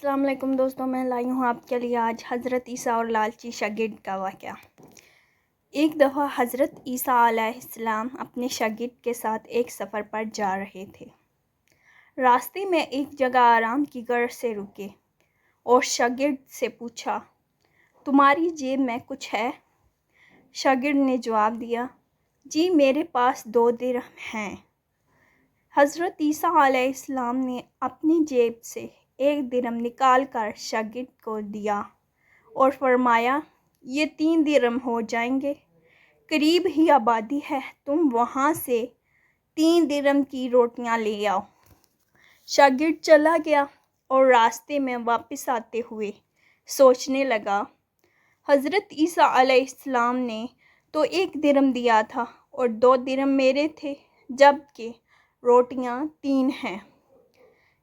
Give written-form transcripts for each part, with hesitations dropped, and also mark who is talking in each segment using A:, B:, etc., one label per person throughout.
A: السلام علیکم دوستوں، میں لائی ہوں آپ کے لیے آج حضرت عیسیٰ اور لالچی شاگرد کا واقعہ۔ ایک دفعہ حضرت عیسیٰ علیہ السلام اپنے شاگرد کے ساتھ ایک سفر پر جا رہے تھے۔ راستے میں ایک جگہ آرام کی غرض سے رکے اور شاگرد سے پوچھا، تمہاری جیب میں کچھ ہے؟ شاگرد نے جواب دیا، جی میرے پاس 2 درہم ہیں۔ حضرت عیسیٰ علیہ السلام نے اپنی جیب سے 1 درہم نکال کر شاگرد کو دیا اور فرمایا، یہ 3 درہم ہو جائیں گے، قریب ہی آبادی ہے، تم وہاں سے 3 درہم کی روٹیاں لے آؤ۔ شاگرد چلا گیا اور راستے میں واپس آتے ہوئے سوچنے لگا، حضرت عیسیٰ علیہ السلام نے تو 1 درہم دیا تھا اور 2 درہم میرے تھے، جبکہ روٹیاں 3 ہیں۔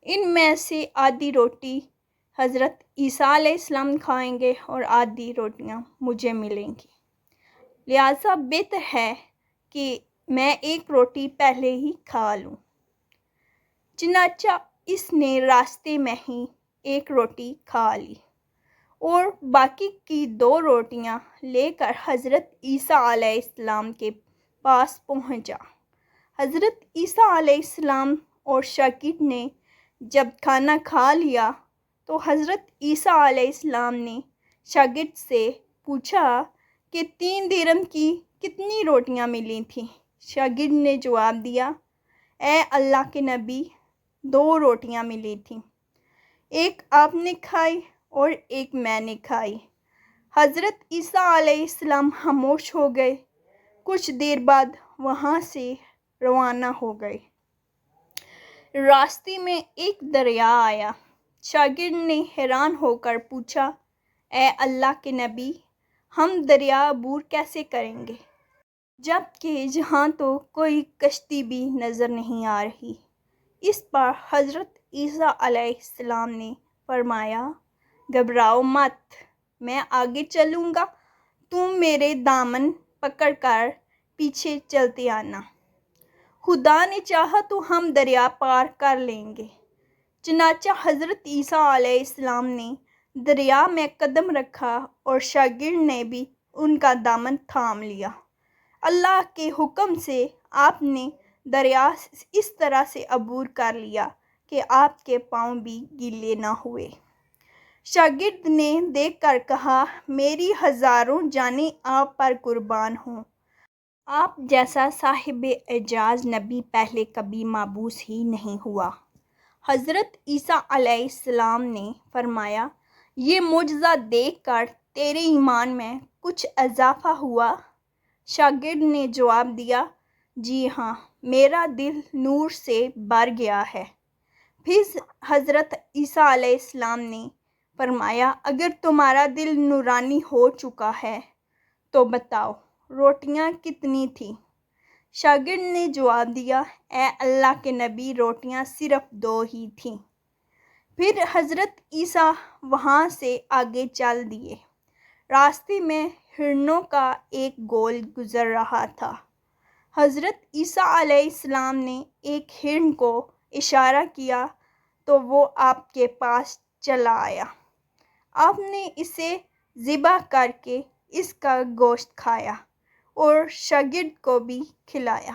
A: ان میں سے آدھی روٹی حضرت عیسیٰ علیہ السلام کھائیں گے اور آدھی روٹیاں مجھے ملیں گی، لہٰذا بہتر ہے کہ میں 1 روٹی پہلے ہی کھا لوں۔ چنانچہ اس نے راستے میں ہی 1 روٹی کھا لی اور باقی کی 2 روٹیاں لے کر حضرت عیسیٰ علیہ السلام کے پاس پہنچا۔ حضرت عیسیٰ علیہ السلام اور شاگرد نے جب کھانا کھا لیا تو حضرت عیسیٰ علیہ السلام نے شاگرد سے پوچھا کہ 3 درہم کی کتنی روٹیاں ملی تھیں؟ شاگرد نے جواب دیا، اے اللہ کے نبی، 2 روٹیاں ملی تھیں، 1 آپ نے کھائی اور 1 میں نے کھائی۔ حضرت عیسیٰ علیہ السلام خاموش ہو گئے، کچھ دیر بعد وہاں سے روانہ ہو گئے۔ راستے میں ایک دریا آیا۔ شاگرد نے حیران ہو کر پوچھا، اے اللہ کے نبی، ہم دریا عبور کیسے کریں گے، جبکہ یہاں تو کوئی کشتی بھی نظر نہیں آ رہی؟ اس پر حضرت عیسیٰ علیہ السلام نے فرمایا، گھبراؤ مت، میں آگے چلوں گا، تم میرے دامن پکڑ کر پیچھے چلتے آنا، خدا نے چاہا تو ہم دریا پار کر لیں گے۔ چنانچہ حضرت عیسیٰ علیہ السلام نے دریا میں قدم رکھا اور شاگرد نے بھی ان کا دامن تھام لیا۔ اللہ کے حکم سے آپ نے دریا اس طرح سے عبور کر لیا کہ آپ کے پاؤں بھی گیلے نہ ہوئے۔ شاگرد نے دیکھ کر کہا، میری ہزاروں جانیں آپ پر قربان ہوں، آپ جیسا صاحب اعجاز نبی پہلے کبھی مبعوث ہی نہیں ہوا۔ حضرت عیسیٰ علیہ السلام نے فرمایا، یہ معجزہ دیکھ کر تیرے ایمان میں کچھ اضافہ ہوا؟ شاگرد نے جواب دیا، جی ہاں، میرا دل نور سے بھر گیا ہے۔ پھر حضرت عیسیٰ علیہ السلام نے فرمایا، اگر تمہارا دل نورانی ہو چکا ہے تو بتاؤ روٹیاں کتنی تھیں؟ شاگرد نے جواب دیا، اے اللہ کے نبی، روٹیاں صرف 2 ہی تھیں۔ پھر حضرت عیسیٰ وہاں سے آگے چل دیے۔ راستے میں ہرنوں کا ایک گول گزر رہا تھا۔ حضرت عیسیٰ علیہ السلام نے ایک ہرن کو اشارہ کیا تو وہ آپ کے پاس چلا آیا۔ آپ نے اسے ذبح کر کے اس کا گوشت کھایا اور شاگرد کو بھی کھلایا۔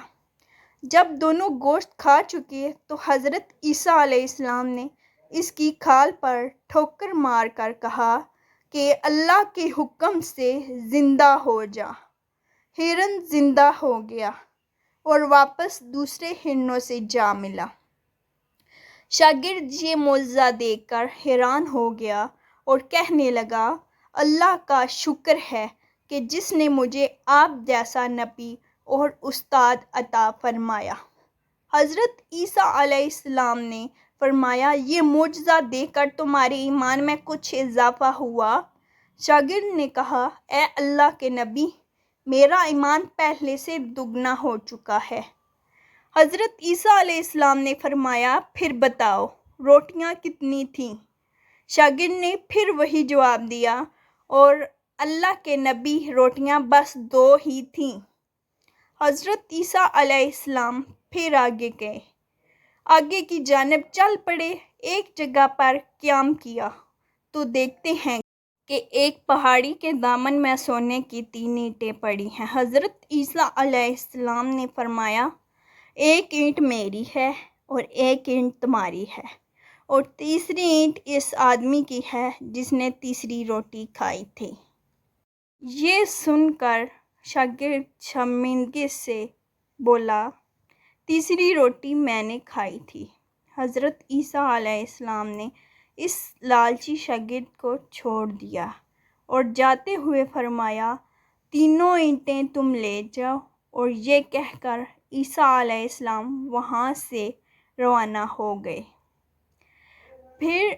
A: جب دونوں گوشت کھا چکے تو حضرت عیسیٰ علیہ السلام نے اس کی کھال پر ٹھوکر مار کر کہا کہ اللہ کے حکم سے زندہ ہو جا۔ ہرن زندہ ہو گیا اور واپس دوسرے ہرنوں سے جا ملا۔ شاگرد یہ معجزہ دیکھ کر حیران ہو گیا اور کہنے لگا، اللہ کا شکر ہے کہ جس نے مجھے آپ جیسا نبی اور استاد عطا فرمایا۔ حضرت عیسیٰ علیہ السلام نے فرمایا، یہ معجزہ دیکھ کر تمہارے ایمان میں کچھ اضافہ ہوا؟ شاگرد نے کہا، اے اللہ کے نبی، میرا ایمان پہلے سے دگنا ہو چکا ہے۔ حضرت عیسیٰ علیہ السلام نے فرمایا، پھر بتاؤ روٹیاں کتنی تھیں؟ شاگرد نے پھر وہی جواب دیا، اور اللہ کے نبی، روٹیاں بس 2 ہی تھیں۔ حضرت عیسیٰ علیہ السلام پھر آگے گئے، آگے کی جانب چل پڑے۔ ایک جگہ پر قیام کیا تو دیکھتے ہیں کہ ایک پہاڑی کے دامن میں سونے کی 3 اینٹیں پڑی ہیں۔ حضرت عیسیٰ علیہ السلام نے فرمایا، ایک اینٹ میری ہے اور ایک اینٹ تمہاری ہے، اور تیسری اینٹ اس آدمی کی ہے جس نے تیسری روٹی کھائی تھی۔ یہ سن کر شاگرد شرمندگی سے بولا، تیسری روٹی میں نے کھائی تھی۔ حضرت عیسیٰ علیہ السلام نے اس لالچی شاگرد کو چھوڑ دیا اور جاتے ہوئے فرمایا، تینوں اینٹیں تم لے جاؤ، اور یہ کہہ کر عیسیٰ علیہ السلام وہاں سے روانہ ہو گئے۔ پھر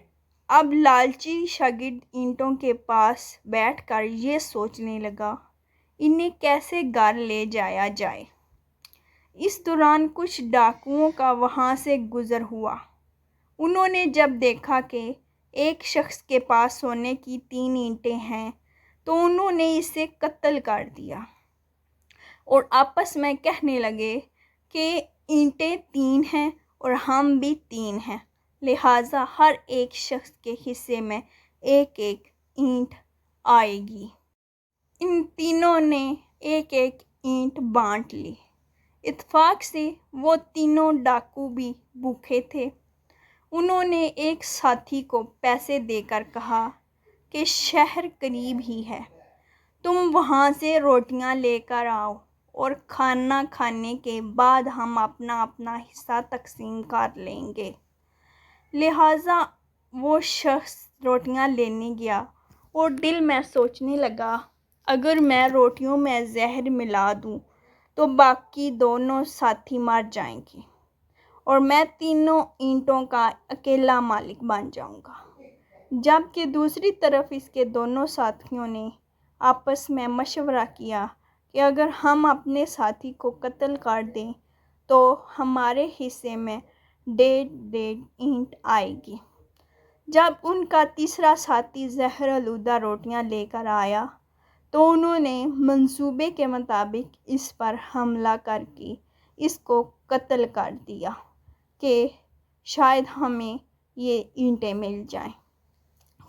A: اب لالچی شاگرد اینٹوں کے پاس بیٹھ کر یہ سوچنے لگا، انہیں کیسے گھر لے جایا جائے۔ اس دوران کچھ ڈاکوؤں کا وہاں سے گزر ہوا۔ انہوں نے جب دیکھا کہ ایک شخص کے پاس سونے کی 3 اینٹیں ہیں تو انہوں نے اسے قتل کر دیا اور آپس میں کہنے لگے کہ اینٹیں 3 ہیں اور ہم بھی 3 ہیں، لہٰذا ہر ایک شخص کے حصے میں ایک ایک اینٹ آئے گی۔ ان تینوں نے ایک ایک اینٹ بانٹ لی۔ اتفاق سے وہ تینوں ڈاکو بھی بھوکے تھے۔ انہوں نے ایک ساتھی کو پیسے دے کر کہا کہ شہر قریب ہی ہے، تم وہاں سے روٹیاں لے کر آؤ، اور کھانا کھانے کے بعد ہم اپنا اپنا حصہ تقسیم کر لیں گے۔ لہٰذا وہ شخص روٹیاں لینے گیا اور دل میں سوچنے لگا، اگر میں روٹیوں میں زہر ملا دوں تو باقی دونوں ساتھی مر جائیں گے اور میں تینوں اینٹوں کا اکیلا مالک بن جاؤں گا۔ جبکہ دوسری طرف اس کے دونوں ساتھیوں نے آپس میں مشورہ کیا کہ اگر ہم اپنے ساتھی کو قتل کر دیں تو ہمارے حصے میں 1.5 اینٹ آئے گی۔ جب ان کا تیسرا ساتھی زہر آلودہ روٹیاں لے کر آیا تو انہوں نے منصوبے کے مطابق اس پر حملہ کر کے اس کو قتل کر دیا کہ شاید ہمیں یہ اینٹیں مل جائیں۔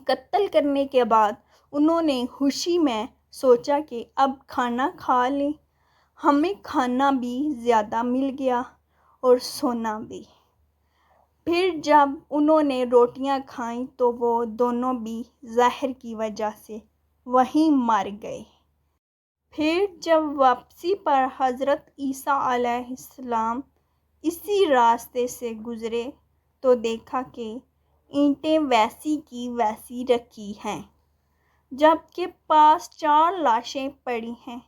A: قتل کرنے کے بعد انہوں نے خوشی میں سوچا کہ اب کھانا کھا لیں، ہمیں کھانا بھی زیادہ مل گیا اور سونا بھی۔ پھر جب انہوں نے روٹیاں کھائیں تو وہ دونوں بھی زہر کی وجہ سے وہیں مر گئے۔ پھر جب واپسی پر حضرت عیسیٰ علیہ السلام اسی راستے سے گزرے تو دیکھا کہ اینٹیں ویسی کی ویسی رکھی ہیں، جبکہ پاس 4 لاشیں پڑی ہیں۔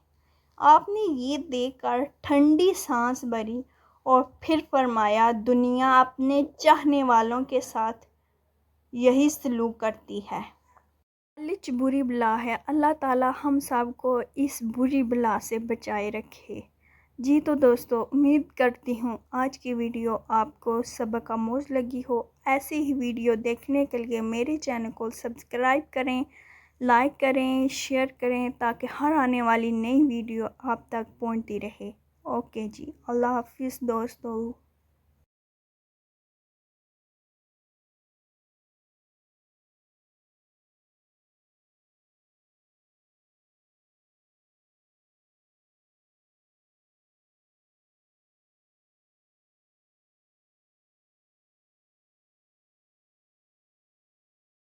A: آپ نے یہ دیکھ کر ٹھنڈی سانس بھری اور پھر فرمایا، دنیا اپنے چاہنے والوں کے ساتھ یہی سلوک کرتی ہے۔ لالچ بری بلا ہے۔ اللہ تعالیٰ ہم سب کو اس بری بلا سے بچائے رکھے۔ جی تو دوستو، امید کرتی ہوں آج کی ویڈیو آپ کو سبق آموز لگی ہو۔ ایسی ہی ویڈیو دیکھنے کے لیے میرے چینل کو سبسکرائب کریں، لائک کریں، شیئر کریں تاکہ ہر آنے والی نئی ویڈیو آپ تک پہنچتی رہے۔ اوکے جی، اللہ حافظ دوستو۔